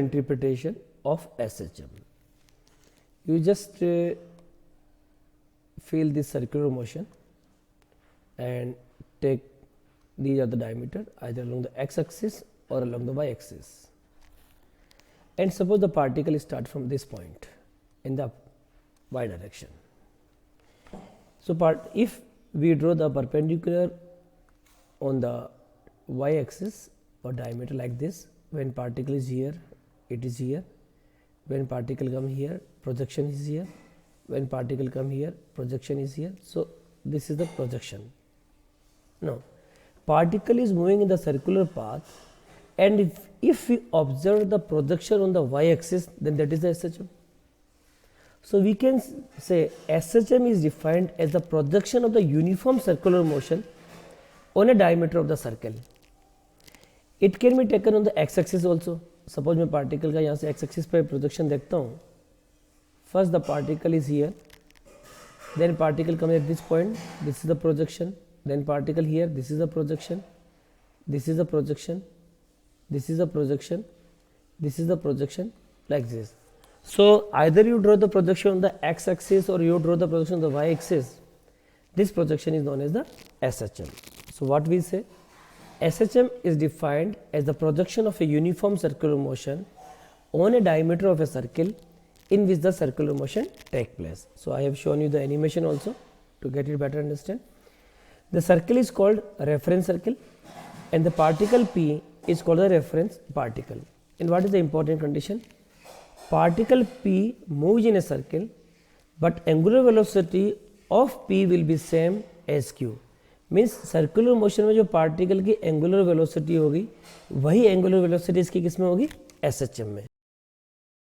interpretation of SHM. You just feel this circular motion and take these are the diameter either along the x-axis or along the y-axis. And suppose the particle start from this point in the y direction. So if we draw the perpendicular on the y-axis or diameter like this, when particle is here, it is here. When particle come here, projection is here. When particle come here, projection is here. So this is the projection. Now, particle is moving in the circular path, and if we observe the projection on the y-axis, then that is the SHM. So we can say SHM is defined as the projection of the uniform circular motion on a diameter of the circle. It can be taken on the x-axis also. Suppose मैं particle का यहाँ से x-axis पे projection देखता हूँ. First the particle is here, then particle comes at this point. This is the projection. Then particle here. This is the projection. This is the projection. This is the projection. This is the projection, like this. So either you draw the projection on the x-axis or you draw the projection on the y-axis. This projection is known as the SHM. So what we say? SHM is defined as the projection of a uniform circular motion on a diameter of a circle in which the circular motion take place. So I have shown you the animation also to get it better understand. The circle is called reference circle and the particle P is called the reference particle. And what is the important condition? Particle P moves in a circle, but angular velocity of P will be same as Q. Means circular motion में जो particle की angular velocity होगी वही angular velocity इसकी किस में होगी? SHM में.